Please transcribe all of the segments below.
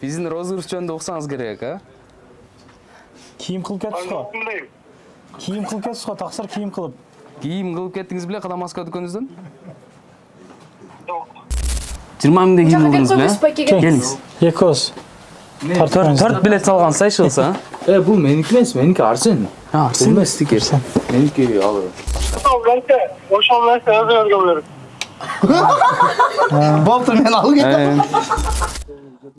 Биздин розыгрыш жөнүндө уксаңыз керек, а? Кийим кылып кетип го. Кийим кылып кетип го, таксыр кийим кылып. Кийим кылып кеттиңиз беле Кадам Москва дүкөнүбүздөн? Жок. 20 миңде кийим кылдыңыз беле? Келиңиз. Экөөс. Төрт билет салгансыз айшылса? Бул меники эмес, меники Арсен. Арсен эмес стикер. Меники ал. Ошол нерсе өзүңөргө берет. Болду, мен алып кетем.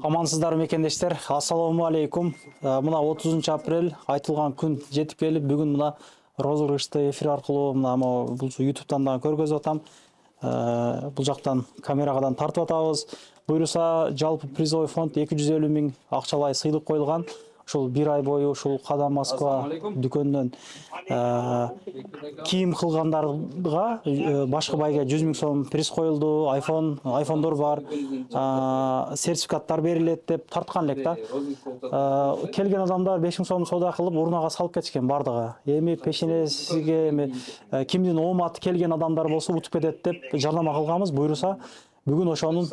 Амансыздарбы мекендештер. Ассаламу алейкум. Мына 30 апрель айтылган күн жетип келип, бүгүн мына розыгрышты эфир аркылуу мына бул YouTube'дан да көргөзүп атам. Бул жактан камерага тартып атабыз. Буюрса, жалпы призовый фонд 250 миң акчалай сыйлык коюлган. Ушул бир ай бою ушул Кадам Москва дүкөнүнөн кийим кылгандарга башкы байга 100 миң сом приз коюлду. Айфондор бар. Сертификаттар берилет деп тарткан элек да. Келген адамдар 5 миң сом соода кылып урнага салып кетишкен бардыгы. Эми пешенесиге кимдин ооматы келген адамдар болсо утуп кетет деп жардама кылганбыз. Буюрса, бүгүн ошонун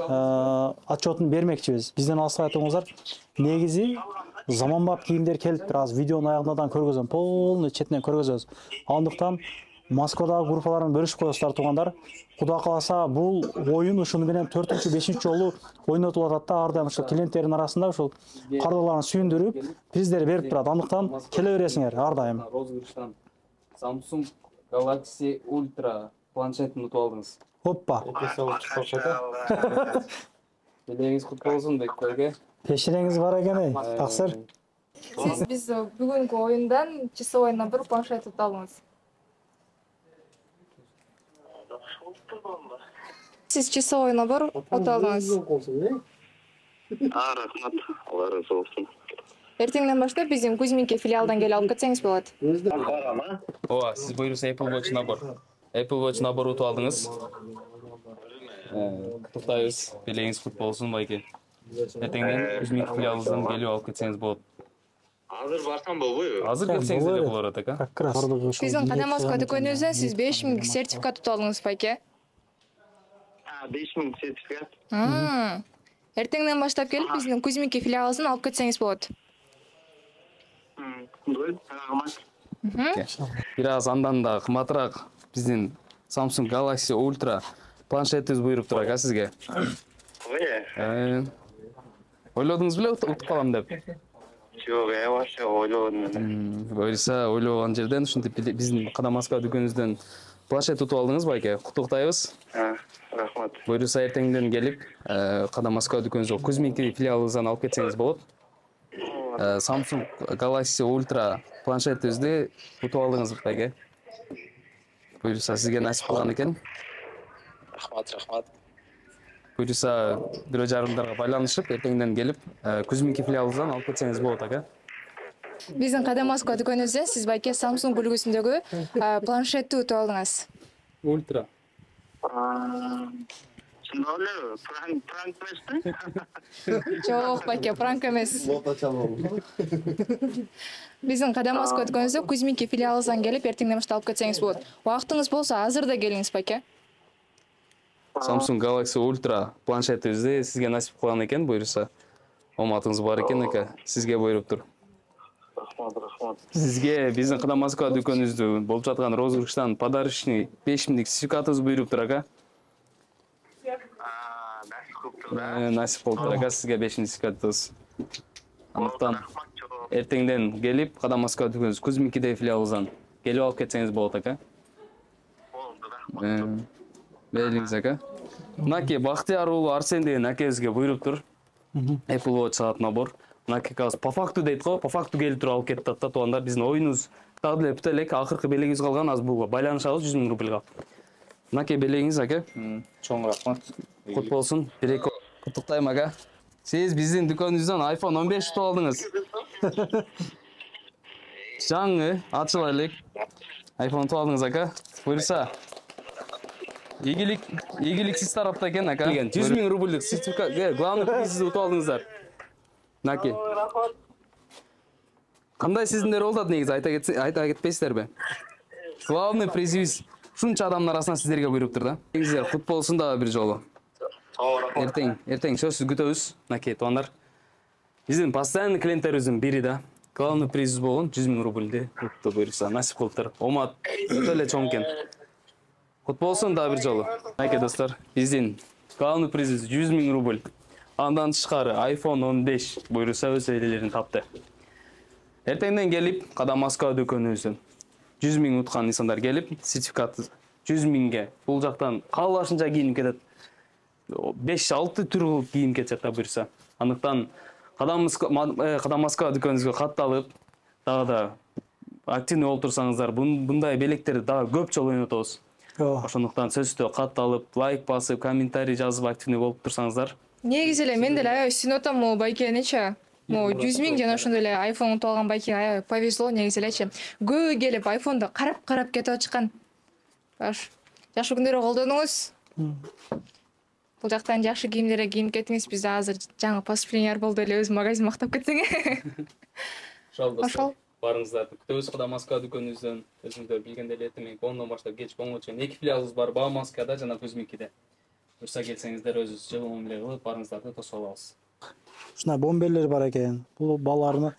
отчетун бермекчибиз. Бизден алыстап айтыңыздар. Негизи заманбап кийимдер келиптир. Азыр видеонун аягында көргөзөм. Полный четинен көргөзөбүз. Андыктан Москвадагы группаларын бөлүшүп коесуздар туугандар. Куда каласа бул оюн ушуну менен 4-5 жолу ойнотулуп атат да. Ар дайым ушул клиенттердин арасында ушул кардаларын сүйүндүрүп, приздер берип турат. Андыктан келе бересиңер ар дайым. Розыгрыштан Samsung Galaxy Ultra планшетін ұтып алдыңыз. Оппа. Белеңиз құтты болсын Бекберге. Пешенеңиз бар экен, таксыр. Сиз биз бүгүнкү оюндан часовой набор планшет ұтып алдыңыз. Сиз часовой набор ұтып алдыңыз. Рахмат. Алла разы болсун. Эртеңден баштап биздин Кузьминки филиалдан келип алып кетсеңиз болот. Ооба, сиз буюрса Apple Watch набор. Apple Watch набор ұтып алдыңыз. Құттықтайбыз. Белеңиз құтты болсын байке. Эртеңден Кузьминки филиалыбыздан келип алып кетсеңиз болот. Азыр барсам болбойбу? Азыр келсеңиз эле болот экен. Биздин Кадам Москва дүкөнүбүздөн сиз 5 миң сертификат ұтып алдыңыз байке. 5 миң сертификат. Эртеңден баштап келип биздин Кузьминки филиалыбыздан алып кетсеңиз болот. Рахмат. Бир аз андан да кымбатыраак биздин Samsung Galaxy Ultra планшетибиз буйруп турат а сизге. Ойлодуңуз беле утуп калам деп? Жок, вообще ойлободум. Буюрса, ойлогон жерден ушинтип биздин Кадам Москва дүкөнүбүздөн планшет утуп алдыңыз байке. Куттуктайбыз. Рахмат. Буюрса, эртеңден келип Кадам Москва дүкөнүбүздө Кузьминки филиалыбыздан алып кетсеңиз болот. Samsung Galaxy Ultra планшетибизди утуп алдыңыз байке. Буюрса, сизге насип кылган экен. Рахмат. Буюрса, бирөө жарымдарга байланышып, эртеңден келип, Кузьминки филиалыбыздан алып кетсеңиз болот ака. Биздин Кадам Москва дүкөнүбүздөн сиз байке Samsung үлгүсүндөгү планшетти утуп алдыңыз. Ultra. Шундай эле, пранк эмеспи? Жок байке, пранк эмес. Биздин Кадам Москва дүкөнүбүздө Кузьминки филиалыбыздан келип, эртеңден баштап алып кетсеңиз болот. Убактыңыз болсо, азыр да келиңиз байке. Samsung Galaxy Ultra планшетибизди сизге насип кылган экен, буюрса. Ооматыңыз бар экен ака, сизге буйруптур. Рахмат. Сизге биздин Кадам Москва дүкөнүбүздө болуп жаткан розыгрыштан подарочный 5 миңдик сертификатыбыз буйруптур ака. Насип болуптур ака, сизге 5 миң сертификатыбыз. Андыктан эртеңден келип Кадам Москва дүкөнүбүз Кузьминкиде филиалыбыздан келип алып кетсеңиз болот ака. Болду, Белиңиз ака. Мынаки Бактияр уулу Арсен деген акебизге буйруптур. Apple Watch саат набор. Мынаки казыр по факту дейт го, по факту келип туруп алып кетип атат туугандар. Биздин оюнубуз дагы деле бүт элек, акыркы белегибиз калган, азыр буга байланышабыз 100 миң рубльга. Мынаки белегиңиз ака. Чоң рахмат. Кут болсун. Береке. Куттуктайм ака. Сиз биздин дүкөнүбүздөн iPhone 15 утуп алдыңыз. Жаңы ачыла элек. iPhone утуп алдыңыз ака. Буюрса, Игилик сиз тарапта экен ака. 100 миң рубльдик сертификат, главный приз утуп алдыңыздар. Наки. Кандай сиздиндер болуп атат негизи айта кетпейсиздерби? Главный призибиз ушунча адамдын арасынан сиздерге буйруптур да. Сиздер кут болсун дагы бир жолу. Эртең сөзсүз күтөбүз. Наки туугандар. Биздин постоянный клиенттерибиздин бири да. Главный приз болгон 100 000 рубльди утуп буйрукса насип кылыптыр. Омат өтө эле чоң экен. Кут болсун дагы бир жолу. Айке достор, биздин главный приз 100 000 рубль. Андан тышкары iPhone 15 буйрукса өз ээлерин тапты. Эртеңден келип, Кадам Москва дүкөнүбүздөн 100 000 уткан инсандар келип, сертификат 100 000ге бул жактан каалашынча кийинип кетет. 5-6 түр кылып кийинип кетет да буйрса. Андыктан Кадам Москва дүкөнүбүзгө катталып, дагы да активный болуп турсаңыздар, мындай белектерди дагы көп жолу ойнотобуз. Ошондуктан сөзсүздө катталып, лайк басып, комментарий жазып активный болуп турсаңыздар. Негизи эле мен деле аябай сүйүнүп атам могу байкеничи. Могу 100 000 жана ошондой эле iPhone утуп алган байкеге аябай повезло негизи элечи. Көбү келип iPhone'ду карап кетип атышкан. Баш жакшы күндөрү колдонуңуз. Бул жактан жакшы кийимдерге кийинип кетиңиз. Бизде азыр жаңы поступлениялар болду эле, өз магазин мактап кетсең. Ошол барыңыздарды күтөбүз Кадам Москва дүкөнүбүздөн. Өзүңүздөр билгендей эле эртең 10дон баштап кеч 10го чейин 2 филиалыбыз бар, Баамаскада жана Кузьминкиде. Буюрса келсеңиздер өзүбүз жылуу мамиле кылып барыңыздарды тосуп алабыз. Ушундай бомберлер бар экен. Бул балаларны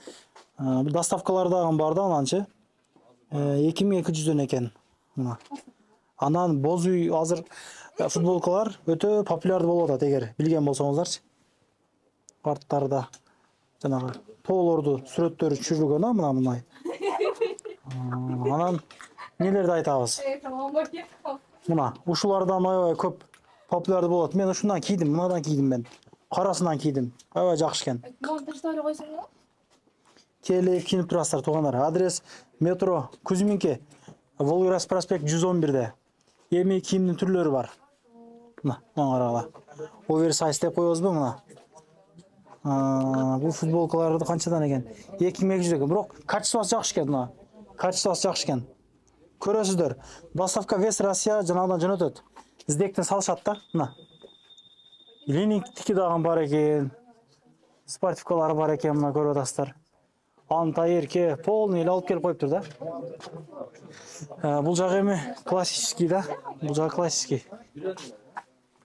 бул доставкалар дагы бар да ананчы. 2200дөн экен. Мына. Анан боз үй азыр футболкалар өтө популярдуу болуп атат, эгер билген болсоңуздарчы. Арттарда жанагы тоолорду сүрөттөрү түшүрүлгөн мына. Анан нелерди айтабыз? Мына ушулардан аябай көп популярдуу болот. Мен ушундан кийдим, мынадан кийдим мен. Карасынан кийдим. Аябай жакшы экен. Монтаждап койсоң. Келип кийинип турасыздар туугандар. Адрес метро Кузьминки, Волгоград проспект 111де. Эми кийимдин түрлөрү бар. Мына, карагыла. Оверсайз деп коебузбу мына? Бул футболкаларды канчадан экен? 2200 экен. Бирок качествосы жакшы экен мына. Качествосы жакшы экен. Көрөсүздөр. Доставка весь Россия жанагыдан жөнөтөт. Издектен салышат да, мына. Линиктики дагы бар экен. Спортивкалары бар экен, мына көрүп атасыздар. Антайерке полный эле алып келип коюптур да. Бул жак эми классический да. Бул жак классический.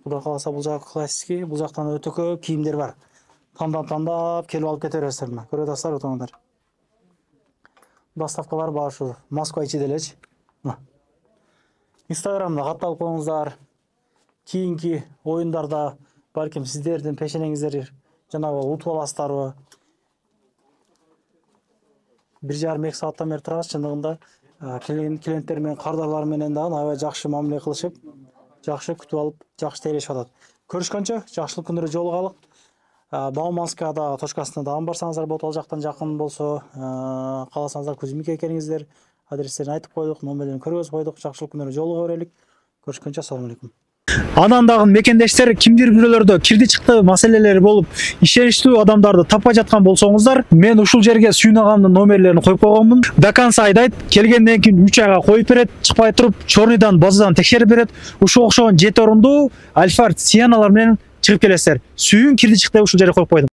Куда каласа бул жак классический. Бул жактан өтө көп кийимдер бар. Тандап келип алып кете бересиздер мына. Көрүп атасыздар отоңдар. Доставкалар бар ушу Москва ичиде элечи. Мына. Инстаграмда катталып коюңуздар. Кийинки оюндарда балким сиздердин пешенеңиздер жанагы утуп аласыздарбы? 1,5-2 сааттан бери турабыз. Чындыгында клиенттер менен, кардарлар менен дагы аябай жакшы мамиле кылышып, жакшы күтүп алып, жакшы тейлешип атат. Көрүшкөнчө, жакшылык күндөрү жолугалык. Бауманскада точкасына дагы барсаңыздар болот, ал жактан жакын болсо, кааласаңыздар Кузьминкиге келиңиздер. Адрестерин айтып койдук, номерлерин көргөзүп койдук. Жакшылык күндөрү жолуга берелик. Көрүшкөнчө, assalomu alaykum. Анан дагы мекендештер кимдир бирөөлөрдө кирди чыкты маселелери болуп, ишеничтүү адамдарды таппай жаткан болсоңуздар, мен ушул жерге Сүйүн агамдын номерлерин коюп койгонмун. До конца айдайт, келгенден кийин 3 айга коюп берет, чыкпай туруп, чорныйдан, базадан текшерип берет. Ушул окшогон 7 орундуу Альфард Сианалар менен чыгып келесиздер. Сүйүн кирди чыкты ушул жерге коюп койдум.